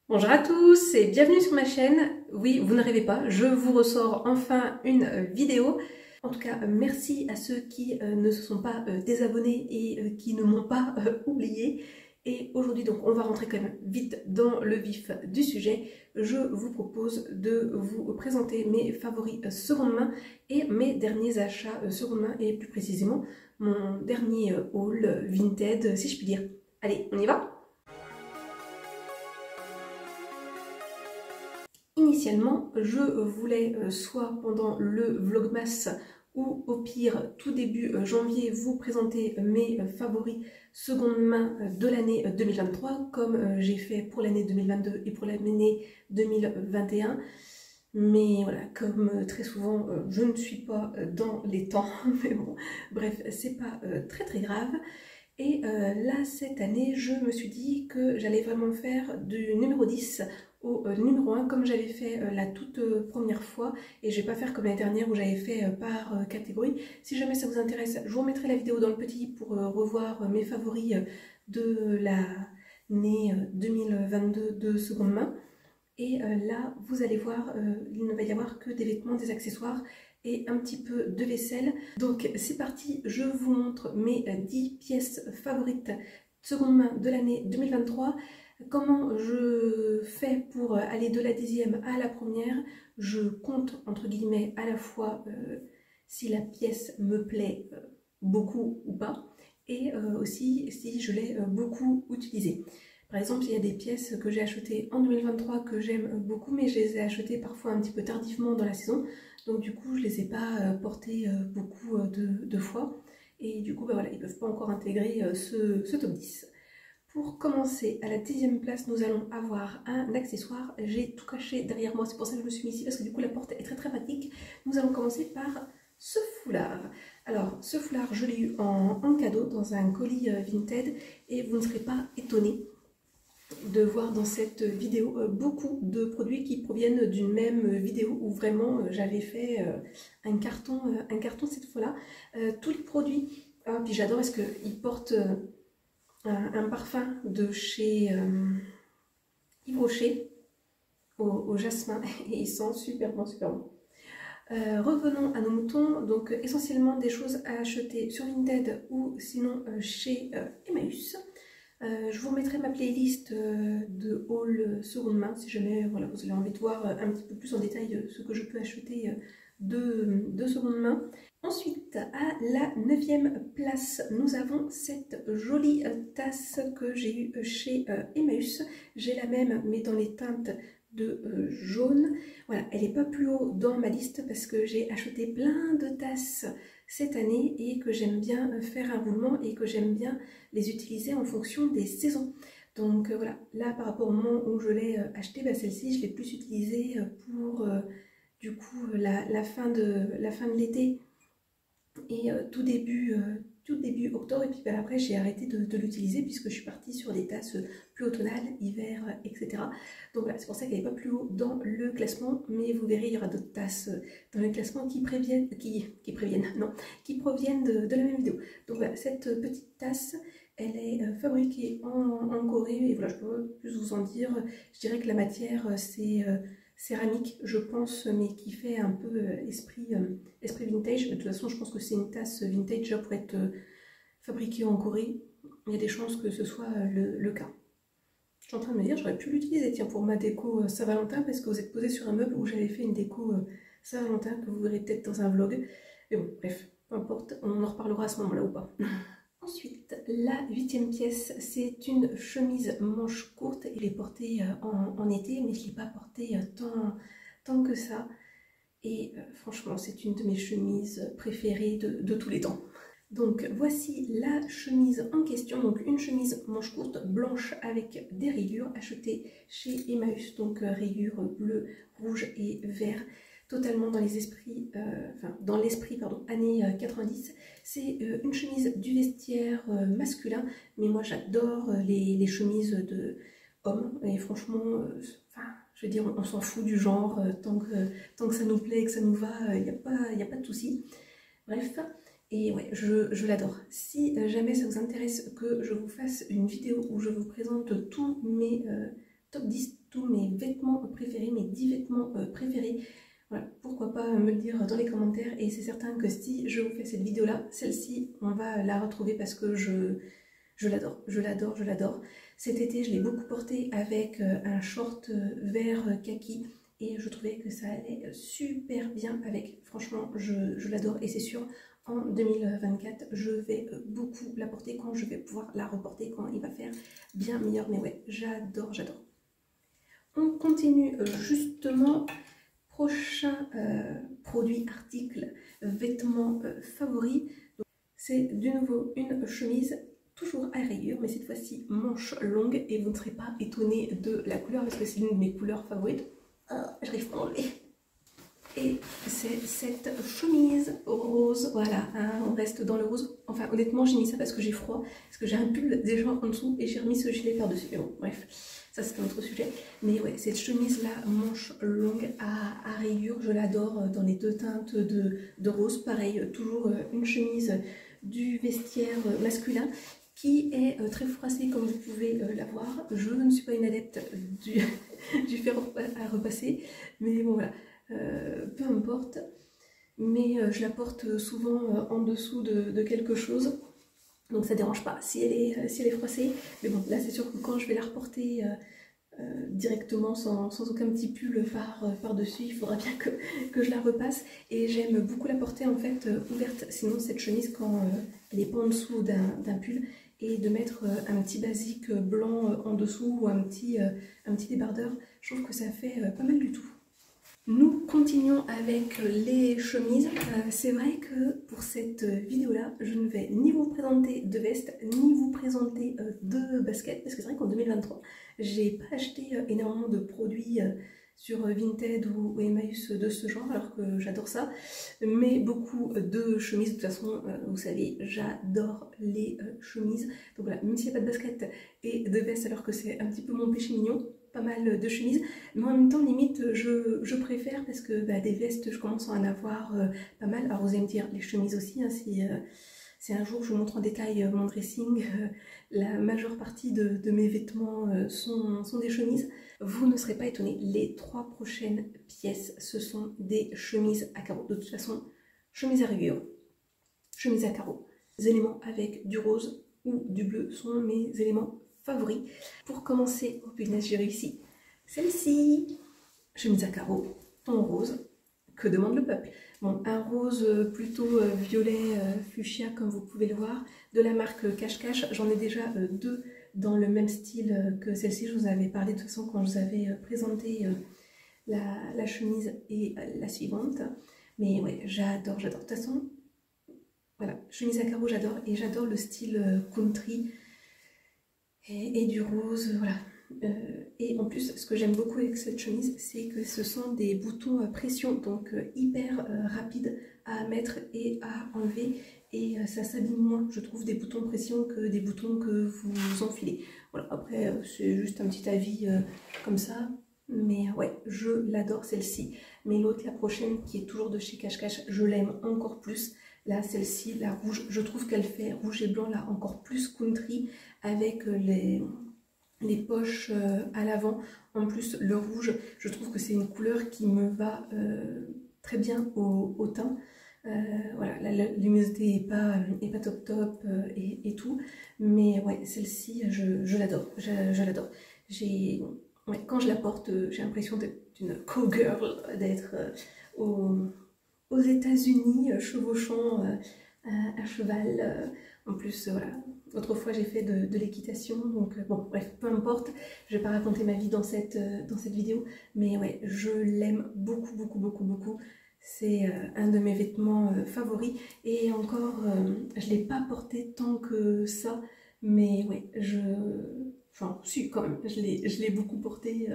Bonjour à tous et bienvenue sur ma chaîne. Oui, vous ne rêvez pas, je vous ressors enfin une vidéo. En tout cas, merci à ceux qui ne se sont pas désabonnés et qui ne m'ont pas oublié. Et aujourd'hui, donc, on va rentrer quand même vite dans le vif du sujet. Je vous propose de vous présenter mes favoris seconde main et mes derniers achats seconde main et plus précisément mon dernier haul Vinted, si je puis dire. Allez, on y va ? Initialement, je voulais soit pendant le Vlogmas ou au pire tout début janvier vous présenter mes favoris seconde main de l'année 2023 comme j'ai fait pour l'année 2022 et pour l'année 2021. Mais voilà, comme très souvent, je ne suis pas dans les temps, mais bon, bref, c'est pas très grave. Et là, cette année, je me suis dit que j'allais vraiment faire du numéro 10 au numéro 1 comme j'avais fait la toute première fois. Et je vais pas faire comme l'année dernière où j'avais fait par catégorie. Si jamais ça vous intéresse, je vous remettrai la vidéo dans le petit pour revoir mes favoris de l'année 2022 de seconde main. Et là, vous allez voir, il ne va y avoir que des vêtements, des accessoires et un petit peu de vaisselle. Donc c'est parti, je vous montre mes 10 pièces favorites seconde main de l'année 2023. Comment je fais pour aller de la 10e à la première. Je compte entre guillemets à la fois si la pièce me plaît beaucoup ou pas. Et aussi si je l'ai beaucoup utilisée. Par exemple, il y a des pièces que j'ai achetées en 2023 que j'aime beaucoup, mais je les ai achetées parfois un petit peu tardivement dans la saison. Donc du coup, je ne les ai pas portées beaucoup de fois. Et du coup, bah voilà, ils ne peuvent pas encore intégrer ce top 10. Pour commencer, à la 10e place, nous allons avoir un accessoire. J'ai tout caché derrière moi, c'est pour ça que je me suis mis ici, parce que du coup, la porte est très pratique. Nous allons commencer par ce foulard. Alors, ce foulard, je l'ai eu en cadeau dans un colis Vinted, et vous ne serez pas étonnés de voir dans cette vidéo beaucoup de produits qui proviennent d'une même vidéo où vraiment j'avais fait un carton cette fois-là. Tous les produits, puis j'adore parce qu'ils portent un parfum de chez Yves Rocher au jasmin et ils sentent super bon, super bon. Revenons à nos moutons, donc essentiellement des choses à acheter sur Vinted ou sinon chez Emmaüs. Je vous remettrai ma playlist de haul seconde main si jamais voilà, vous avez envie de voir un petit peu plus en détail ce que je peux acheter de seconde main. Ensuite, à la 9e place, nous avons cette jolie tasse que j'ai eue chez Emmaüs. J'ai la même mais dans les teintes de jaune. Voilà, elle n'est pas plus haut dans ma liste parce que j'ai acheté plein de tasses cette année et que j'aime bien faire un roulement et que j'aime bien les utiliser en fonction des saisons. Donc voilà, là par rapport au moment où je l'ai acheté, bah, celle-ci je l'ai plus utilisée pour du coup la fin de l'été et tout début octobre. Et puis bah, après j'ai arrêté de l'utiliser puisque je suis partie sur des tasses plus automnales, hiver, etc. Donc voilà, c'est pour ça qu'elle n'est pas plus haut dans le classement, mais vous verrez, il y aura d'autres tasses dans le classement qui proviennent de la même vidéo. Donc voilà, cette petite tasse, elle est fabriquée en Corée et voilà, je peux pas plus vous en dire. Je dirais que la matière c'est céramique, je pense, mais qui fait un peu esprit vintage. De toute façon, je pense que c'est une tasse vintage déjà pour être fabriquée en Corée. Il y a des chances que ce soit le cas. Je suis en train de me dire, j'aurais pu l'utiliser, tiens, pour ma déco Saint-Valentin, parce que vous êtes posé sur un meuble où j'avais fait une déco Saint-Valentin, que vous verrez peut-être dans un vlog. Mais bon, bref, peu importe, on en reparlera à ce moment-là ou pas. Ensuite, la 8e pièce, c'est une chemise manche courte. Je l'ai portée en été, mais je ne l'ai pas portée tant que ça. Et franchement, c'est une de mes chemises préférées de tous les temps. Donc voici la chemise en question, donc une chemise manche courte blanche avec des rayures achetée chez Emmaüs, donc rayures bleu, rouge et vert, totalement dans les esprits, dans l'esprit années 90. C'est une chemise du vestiaire masculin, mais moi j'adore les chemises de hommes et franchement, je veux dire, on s'en fout du genre, tant que ça nous plaît, que ça nous va, il n'y a pas de souci. Bref. Et ouais, je l'adore. Si jamais ça vous intéresse que je vous fasse une vidéo où je vous présente tous mes top 10, tous vêtements préférés, mes 10 vêtements préférés. Voilà, pourquoi pas me le dire dans les commentaires, et c'est certain que si je vous fais cette vidéo-là, celle-ci, on va la retrouver parce que je l'adore, je l'adore, je l'adore. Cet été, je l'ai beaucoup porté avec un short vert kaki et je trouvais que ça allait super bien avec. Franchement, je l'adore et c'est sûr, en 2024, je vais beaucoup la porter quand je vais pouvoir la reporter, quand il va faire bien meilleur. Mais ouais, j'adore, j'adore. On continue justement. Prochain produit, article, vêtements favoris. C'est de nouveau une chemise, toujours à rayures, mais cette fois-ci manche longue. Et vous ne serez pas étonnés de la couleur parce que c'est l'une de mes couleurs favorites. J'arrive pas à enlever. Et c'est cette chemise rose, voilà, hein, on reste dans le rose. Enfin, honnêtement, j'ai mis ça parce que j'ai froid, parce que j'ai un pull déjà en dessous et j'ai remis ce gilet par-dessus. Mais bon, bref, ça c'est un autre sujet. Mais ouais, cette chemise-là, manche longue à rayures, je l'adore dans les deux teintes de rose. Pareil, toujours une chemise du vestiaire masculin qui est très froissée comme vous pouvez la voir. Je ne suis pas une adepte du fer à repasser, mais bon voilà. Peu importe, mais je la porte souvent en dessous de quelque chose, donc ça dérange pas si elle est froissée. Mais bon, là c'est sûr que quand je vais la reporter directement sans aucun petit pull par-dessus, il faudra bien que je la repasse. Et j'aime beaucoup la porter en fait ouverte, sinon cette chemise quand elle n'est pas en dessous d'un pull, et de mettre un petit basique blanc en dessous ou un petit débardeur, je trouve que ça fait pas mal du tout. Nous continuons avec les chemises. C'est vrai que pour cette vidéo-là, je ne vais ni vous présenter de veste, ni vous présenter de baskets, parce que c'est vrai qu'en 2023, j'ai pas acheté énormément de produits sur Vinted ou Emmaüs de ce genre, alors que j'adore ça, mais beaucoup de chemises. De toute façon, vous savez, j'adore les chemises. Donc voilà, même s'il n'y a pas de basket et de veste, alors que c'est un petit peu mon péché mignon, pas mal de chemises, mais en même temps limite je préfère parce que des vestes je commence à en avoir pas mal. Alors vous allez me dire les chemises aussi, hein, si un jour je vous montre en détail mon dressing, la majeure partie de mes vêtements sont des chemises. Vous ne serez pas étonnés, les 3 prochaines pièces ce sont des chemises à carreaux. De toute façon, chemise à rayures, chemise à carreaux, les éléments avec du rose ou du bleu sont mes éléments favoris. Pour commencer, oh punaise, j'ai réussi. Celle-ci, chemise à carreaux, ton rose, que demande le peuple? Bon, un rose plutôt violet fuchsia comme vous pouvez le voir, de la marque Cache Cache. J'en ai déjà 2 dans le même style que celle-ci. Je vous avais parlé de toute façon quand je vous avais présenté la chemise et la suivante. Mais ouais, j'adore, j'adore. De toute façon, voilà, chemise à carreaux, j'adore. Et j'adore le style country. Et du rose, voilà. Et en plus, ce que j'aime beaucoup avec cette chemise, c'est que ce sont des boutons pression, donc hyper rapides à mettre et à enlever. Et ça s'abîme moins, je trouve, des boutons pression que des boutons que vous enfilez. Voilà, après, c'est juste un petit avis comme ça. Mais ouais, je l'adore celle-ci. Mais l'autre, la prochaine, qui est toujours de chez Cache Cache, je l'aime encore plus. Là, celle-ci, la rouge, je trouve qu'elle fait rouge et blanc, là, encore plus country, avec les poches à l'avant. En plus, le rouge, je trouve que c'est une couleur qui me va très bien au teint. Voilà, la luminosité est pas top top et tout. Mais ouais, celle-ci, je l'adore, je l'adore. Ouais, quand je la porte, j'ai l'impression d'être une cowgirl, d'être aux États-Unis, chevauchant à cheval. En plus, voilà, autrefois j'ai fait de l'équitation, donc bon, bref, peu importe, je vais pas raconter ma vie dans cette vidéo, mais ouais, je l'aime beaucoup, beaucoup, beaucoup, beaucoup. C'est un de mes vêtements favoris, et encore, je l'ai pas porté tant que ça, mais ouais, enfin, si, quand même, je l'ai beaucoup porté,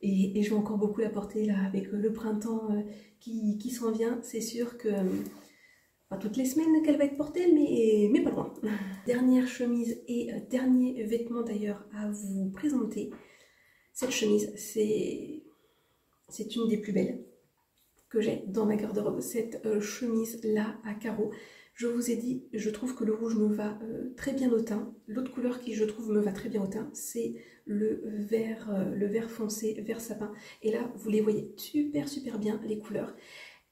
et je vais encore beaucoup la porter là, avec le printemps qui s'en vient. C'est sûr que, pas toutes les semaines qu'elle va être portée, mais pas loin. Dernière chemise et dernier vêtement d'ailleurs à vous présenter. Cette chemise, c'est une des plus belles que j'ai dans ma garde-robe. Cette chemise là à carreaux, Je vous ai dit, je trouve que le rouge me va très bien au teint. L'autre couleur qui je trouve me va très bien au teint, c'est le vert foncé, vert sapin. Et là, vous les voyez super bien les couleurs.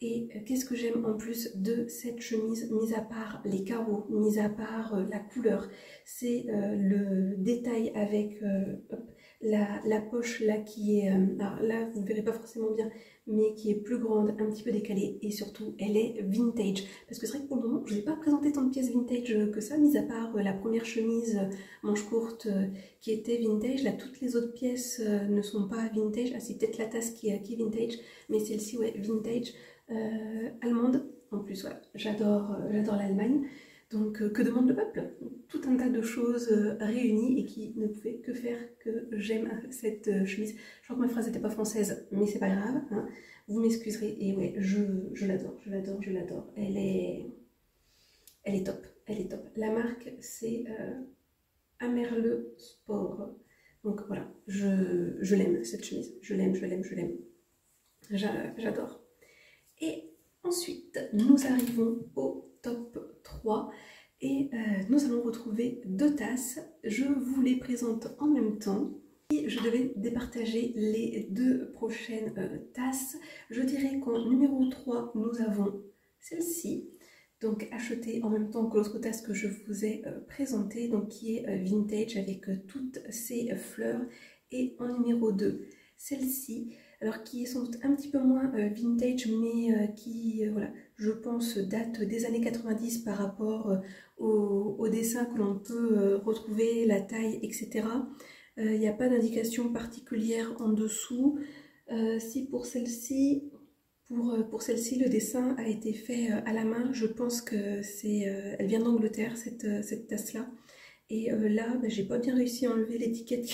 Et qu'est-ce que j'aime en plus de cette chemise, mis à part les carreaux, mis à part la couleur, c'est le détail avec hop, la poche là qui est, alors là vous ne verrez pas forcément bien, mais qui est plus grande, un petit peu décalée, et surtout elle est vintage. Parce que c'est vrai que pour le moment je n'ai pas présenté tant de pièces vintage que ça, mis à part la première chemise manche courte qui était vintage. Là toutes les autres pièces ne sont pas vintage. Ah c'est peut-être la tasse qui est vintage, mais celle-ci ouais vintage. Allemande, en plus voilà, j'adore l'Allemagne, donc que demande le peuple? Tout un tas de choses réunies et qui ne pouvaient que faire que j'aime cette chemise. Je crois que ma phrase n'était pas française, mais c'est pas grave, hein. Vous m'excuserez, et ouais, je l'adore, elle est top, La marque c'est Amerle Sport, donc voilà, je l'aime cette chemise, je l'aime, j'adore. Et ensuite, nous arrivons au top 3 et nous allons retrouver deux tasses. Je vous les présente en même temps. Et je devais départager les deux prochaines tasses. Je dirais qu'en numéro 3, nous avons celle-ci, donc achetée en même temps que l'autre tasse que je vous ai présentée, donc qui est vintage avec toutes ces fleurs. Et en numéro 2, celle-ci, alors qui est sans doute un petit peu moins vintage, mais qui, voilà, je pense, date des années 90 par rapport au dessin que l'on peut retrouver, la taille, etc. Il n'y a pas d'indication particulière en dessous. Si pour celle-ci, pour celle-ci, le dessin a été fait à la main, je pense que c'est, elle vient d'Angleterre, cette tasse-là. Et là, bah, j'ai pas bien réussi à enlever l'étiquette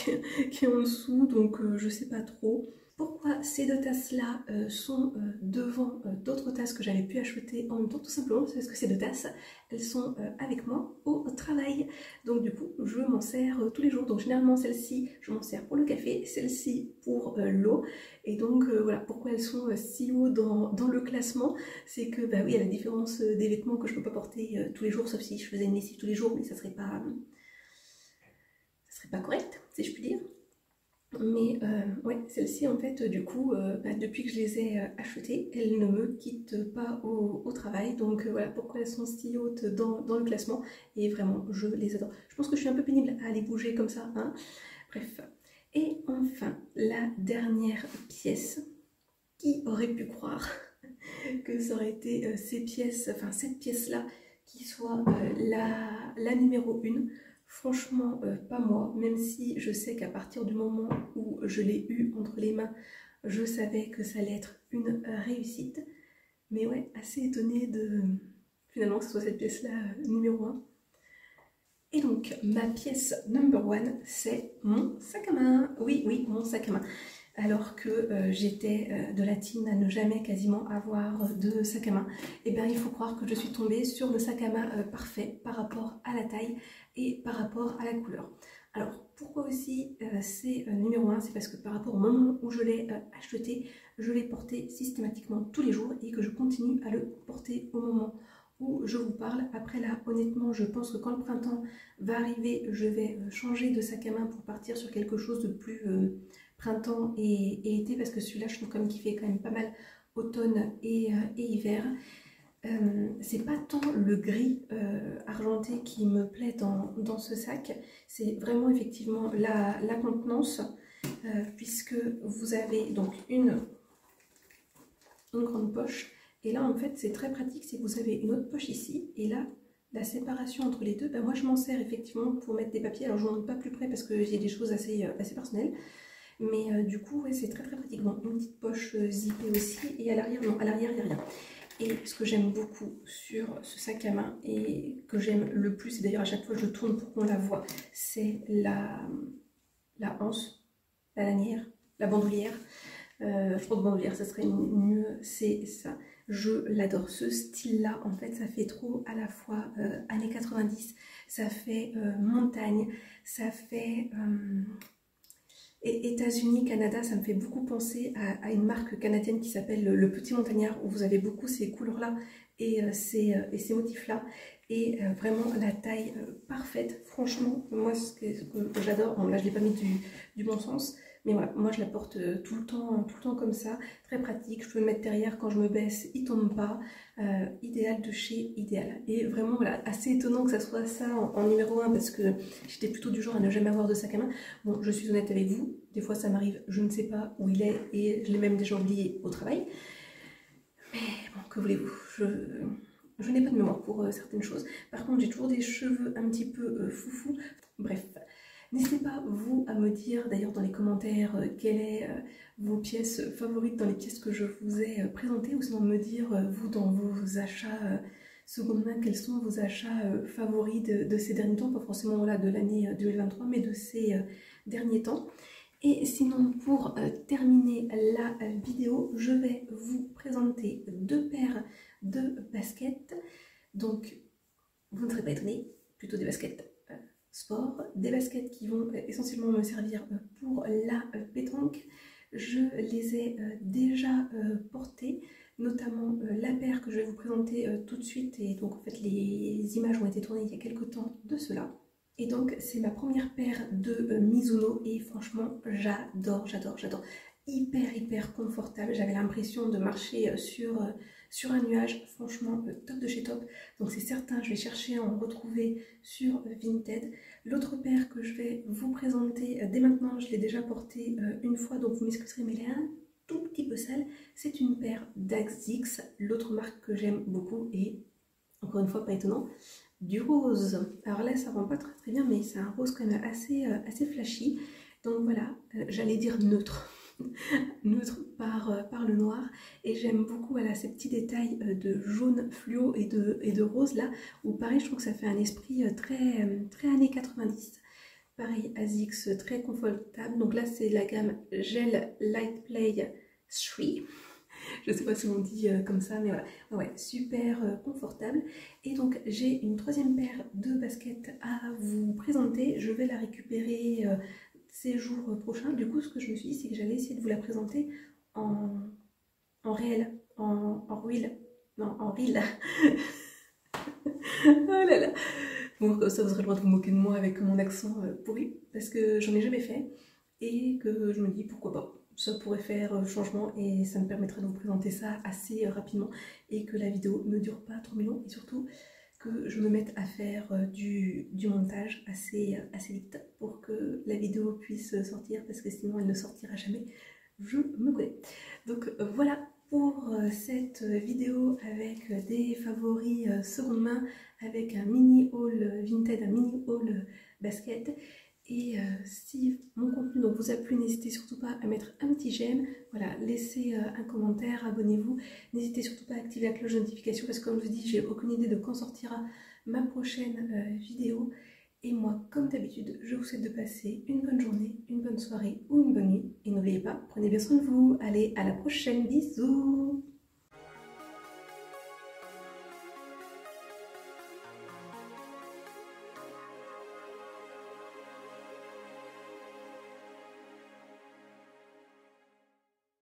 qui est en dessous, donc je sais pas trop. Pourquoi ces deux tasses-là sont devant d'autres tasses que j'avais pu acheter en même temps? Tout simplement, c'est parce que ces deux tasses, elles sont avec moi au travail. Donc du coup, je m'en sers tous les jours. Donc généralement, celle-ci, je m'en sers pour le café, celle-ci pour l'eau. Et donc voilà, pourquoi elles sont si haut dans le classement, c'est que, bah oui, à la différence des vêtements que je peux pas porter tous les jours, sauf si je faisais une lessive tous les jours, mais ça serait pas correct, si je puis dire. Mais ouais, celle-ci en fait, du coup, bah, depuis que je les ai achetées, elles ne me quittent pas au travail. Donc voilà pourquoi elles sont si hautes dans le classement. Et vraiment, je les adore. Je pense que je suis un peu pénible à les bouger comme ça, hein. Bref. Et enfin, la dernière pièce. Qui aurait pu croire que ça aurait été ces pièces, enfin cette pièce-là, qui soit la numéro 1? Franchement, pas moi, même si je sais qu'à partir du moment où je l'ai eu entre les mains, je savais que ça allait être une réussite. Mais ouais, assez étonnée de finalement que ce soit cette pièce-là numéro 1. Et donc, ma pièce number 1, c'est mon sac à main. Oui, mon sac à main. Alors que j'étais de la team à ne jamais quasiment avoir de sac à main, et bien il faut croire que je suis tombée sur le sac à main parfait par rapport à la taille et par rapport à la couleur. Alors pourquoi aussi c'est numéro 1? C'est parce que par rapport au moment où je l'ai acheté, je l'ai porté systématiquement tous les jours et que je continue à le porter au moment où je vous parle. Après là, honnêtement, je pense que quand le printemps va arriver, je vais changer de sac à main pour partir sur quelque chose de plus printemps et été, parce que celui-là, je trouve comme qu'il fait quand même pas mal automne et hiver. C'est pas tant le gris argenté qui me plaît dans ce sac, c'est vraiment effectivement la contenance, puisque vous avez donc une grande poche. Et là, en fait, c'est très pratique, c'est que vous avez une autre poche ici, et là, la séparation entre les deux, ben moi je m'en sers effectivement pour mettre des papiers. Alors je ne montre pas plus près parce que j'ai des choses assez personnelles, mais du coup, ouais, c'est très pratique. Bon, une petite poche zippée aussi, et à l'arrière, non, à l'arrière, il n'y a rien. Et ce que j'aime beaucoup sur ce sac à main, et que j'aime le plus, et d'ailleurs à chaque fois je tourne pour qu'on la voit, c'est la anse, la lanière, la bandoulière. Je crois que bandoulière, ça serait mieux, c'est ça. Je l'adore, ce style-là, en fait, ça fait trop à la fois années 90, ça fait montagne, ça fait États-Unis, Canada, ça me fait beaucoup penser à une marque canadienne qui s'appelle Le Petit Montagnard, où vous avez beaucoup ces couleurs-là et ces motifs-là. Et vraiment la taille parfaite, franchement, moi ce que j'adore, bon là je ne l'ai pas mis du bon sens, mais voilà, moi je la porte tout le temps comme ça, très pratique, je peux le mettre derrière quand je me baisse, il tombe pas, idéal de chez Idéal. Et vraiment voilà, assez étonnant que ça soit ça en numéro 1 parce que j'étais plutôt du genre à ne jamais avoir de sac à main. Bon, je suis honnête avec vous, des fois ça m'arrive, je ne sais pas où il est et je l'ai même déjà oublié au travail. Mais bon, que voulez-vous, je n'ai pas de mémoire pour certaines choses. Par contre, j'ai toujours des cheveux un petit peu foufou. Bref, n'hésitez pas, vous, à me dire, d'ailleurs dans les commentaires, quelles est vos pièces favorites dans les pièces que je vous ai présentées, ou sinon me dire, vous, dans vos achats seconde main, quels sont vos achats favoris de ces derniers temps, pas forcément là, de l'année 2023, mais de ces derniers temps. Et sinon, pour terminer la vidéo, je vais vous présenter deux paires de baskets. Donc, vous ne serez pas étonnés, plutôt des baskets sport, des baskets qui vont essentiellement me servir pour la pétanque. Je les ai déjà portées, notamment la paire que je vais vous présenter tout de suite. Et donc, en fait, les images ont été tournées il y a quelques temps de cela. Et donc c'est ma première paire de Mizuno et franchement j'adore. Hyper confortable, j'avais l'impression de marcher sur un nuage, franchement top de chez top. Donc c'est certain, je vais chercher à en retrouver sur Vinted. L'autre paire que je vais vous présenter dès maintenant, je l'ai déjà portée une fois, donc vous m'excuserez mais elle est un tout petit peu sale. C'est une paire d'Asics, l'autre marque que j'aime beaucoup et encore une fois pas étonnant, du rose. Alors là ça rend pas très bien mais c'est un rose quand même assez flashy. Donc voilà, j'allais dire neutre. Neutre par le noir. Et j'aime beaucoup voilà, ces petits détails de jaune fluo et de rose là. Où pareil je trouve que ça fait un esprit très années 90. Pareil Asics très confortable. Donc là c'est la gamme Gel Light Play 3. Je sais pas si on dit comme ça, mais voilà, ouais, super confortable. Et donc j'ai une troisième paire de baskets à vous présenter. Je vais la récupérer ces jours prochains. Du coup, ce que je me suis dit, c'est que j'allais essayer de vous la présenter en réel, en reel, non, en reel. Oh là là. Bon, comme ça, vous aurez le droit de vous moquer de moi avec mon accent pourri, parce que j'en ai jamais fait et que je me dis pourquoi pas. Ça pourrait faire changement et ça me permettrait de vous présenter ça assez rapidement et que la vidéo ne dure pas trop long et surtout que je me mette à faire du montage assez vite pour que la vidéo puisse sortir parce que sinon elle ne sortira jamais, je me connais. Donc voilà pour cette vidéo avec des favoris seconde main, avec un mini haul Vinted, un mini haul basket. Et si mon contenu donc, vous a plu, n'hésitez surtout pas à mettre un petit j'aime, voilà, laissez un commentaire, abonnez-vous, n'hésitez surtout pas à activer la cloche de notification parce que comme je vous dis, j'ai aucune idée de quand sortira ma prochaine vidéo. Et moi, comme d'habitude, je vous souhaite de passer une bonne journée, une bonne soirée ou une bonne nuit. Et n'oubliez pas, prenez bien soin de vous. Allez, à la prochaine, bisous!